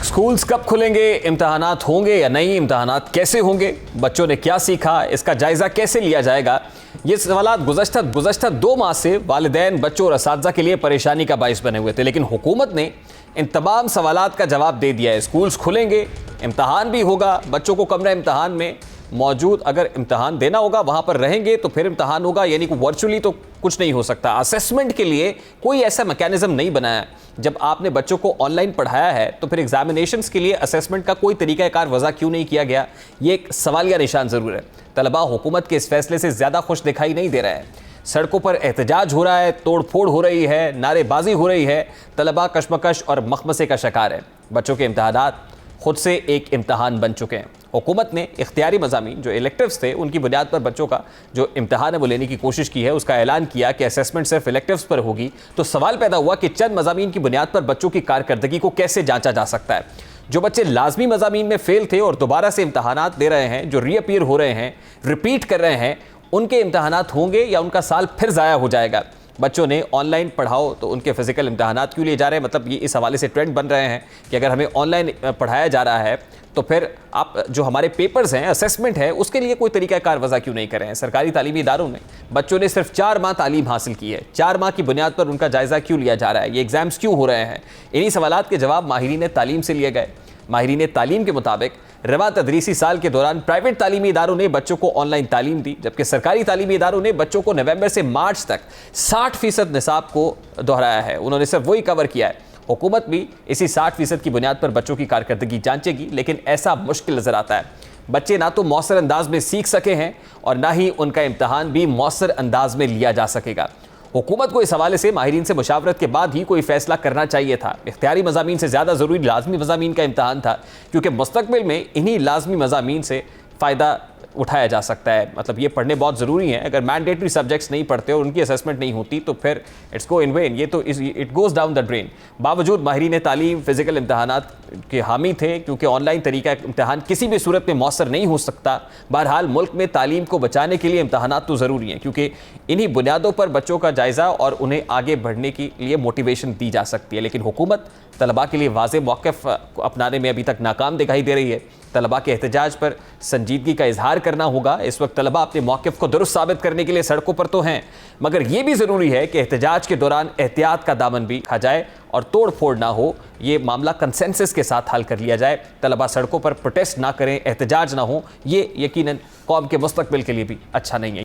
Schools कब खुलेंगे, इम्तहानात होंगे या नहीं, इम्तहानात कैसे होंगे, बच्चों ने क्या सीखा, इसका जायज़ा कैसे लिया जाएगा, ये सवालात गुज़श्ता 2 माह से वालिदैन, बच्चों और असातिज़ा के लिए परेशानी का बाइस बने हुए थे। लेकिन हुकूमत ने इन तमाम सवालात का जवाब दे दिया है। स्कूल्स खुलेंगे, इम्तहान भी होगा, बच्चों को कमरा इम्तहान में मौजूद अगर इम्तहान देना होगा वहाँ पर रहेंगे तो फिर इम्तहान होगा, यानी कि वर्चुअली तो कुछ नहीं हो सकता। असेसमेंट के लिए कोई ऐसा मैकेनिज्म नहीं बनाया। जब आपने बच्चों को ऑनलाइन पढ़ाया है तो फिर एग्जामिनेशंस के लिए असेसमेंट का कोई तरीक़ाकार वज़ा क्यों नहीं किया गया, ये एक सवालिया निशान ज़रूर है। तलबा हुकूमत के इस फैसले से ज़्यादा खुश दिखाई नहीं दे रहे हैं। सड़कों पर एहतजाज हो रहा है, तोड़ फोड़ हो रही है, नारेबाजी हो रही है, तलबा कशमकश और मखमसे का शिकार है। बच्चों के इम्तहानात खुद से एक इम्तहान बन चुके हैं। हुकूमत ने इख्तियारी मज़ामीन जो इलेक्टिव्स थे उनकी बुनियाद पर बच्चों का जो इम्तहान है वो लेने की कोशिश की है। उसका ऐलान किया कि असेसमेंट सिर्फ इलेक्टिव्स पर होगी। तो सवाल पैदा हुआ कि चंद मज़ामीन की बुनियाद पर बच्चों की कारकर्दगी को कैसे जांचा जा सकता है। जो बच्चे लाजमी मज़ामीन में फ़ेल थे और दोबारा से इम्तहानात दे रहे हैं, जो रीअपीयर हो रहे हैं, रिपीट कर रहे हैं, उनके इम्तहानात होंगे या उनका साल फिर ज़ाया हो जाएगा। बच्चों ने ऑनलाइन पढ़ाओ तो उनके फिजिकल इम्तहानात क्यों लिए जा रहे हैं, मतलब ये इस हवाले से ट्रेंड बन रहे हैं कि अगर हमें ऑनलाइन पढ़ाया जा रहा है तो फिर आप जो हमारे पेपर्स हैं, असेसमेंट है, उसके लिए कोई तरीक़ाकार वज़ा क्यों नहीं कर रहे हैं। सरकारी तालीमी इदारों में बच्चों ने सिर्फ 4 माह तालीम हासिल की है, 4 माह की बुनियाद पर उनका जायज़ा क्यों लिया जा रहा है, ये एग्ज़ाम्स क्यों हो रहे हैं। इन्हीं सवालात के जवाब माहिरीन तालीम से लिए गए। माहिरीन तालीम के मुताबिक रवा तदरीसी साल के दौरान प्राइवेट तालीमी इदारों ने बच्चों को ऑनलाइन तालीम दी, जबकि सरकारी तालीमी इदारों ने बच्चों को नवंबर से मार्च तक 60% निसाब को दोहराया है। उन्होंने सिर्फ वही कवर किया है। हुकूमत भी इसी 60% की बुनियाद पर बच्चों की कारकर्दगी जांचेगी, लेकिन ऐसा मुश्किल नज़र आता है। बच्चे ना तो मौसर अंदाज में सीख सके हैं और ना ही उनका इम्तहान भी मौसर अंदाज में लिया जा सकेगा। हुकूमत को इस हवाले से माहिरीन से मुशावरत के बाद ही कोई फैसला करना चाहिए था। इख्तियारी मज़ामीन से ज़्यादा ज़रूरी लाजमी मज़ामीन का इम्तहान था, क्योंकि मुस्तक़बिल में इन्हीं लाजमी मज़ामीन से फ़ायदा उठाया जा सकता है। मतलब ये पढ़ने बहुत ज़रूरी हैं। अगर मैंडेटरी सब्जेक्ट्स नहीं पढ़ते और उनकी असेसमेंट नहीं होती तो फिर इट्स गो इन वेन, ये तो it goes down the drain. बावजूद माहिरीन तालीम फ़िज़िकल इम्तहानात के हामी थे, क्योंकि ऑनलाइन तरीका इम्तहान किसी भी सूरत में मौसर नहीं हो सकता। बहरहाल मुल्क में तालीम को बचाने के लिए इम्तहानात तो ज़रूरी हैं, क्योंकि इन्हीं बुनियादों पर बच्चों का जायज़ा और उन्हें आगे बढ़ने के लिए मोटिवेशन दी जा सकती है। लेकिन हुकूमत तलबा के लिए वाज़ेह मौक़िफ़ अपनाने में अभी तक नाकाम दिखाई दे रही है। तलबा के एहतजाज पर संजीदगी का इजहार करना होगा। इस वक्त तलबा अपने मौक़िफ़ को दुरुस्त साबित करने के लिए सड़कों पर तो हैं, मगर यह भी ज़रूरी है कि एहतजाज के दौरान एहतियात का दामन भी खा जाए और तोड़ फोड़ ना हो। ये मामला कंसेंसस के साथ हल कर लिया जाए। तलबा सड़कों पर प्रोटेस्ट ना करें, एहतजाज ना हो, ये यकीनन कौम के मुस्तक़बिल के लिए भी अच्छा नहीं है।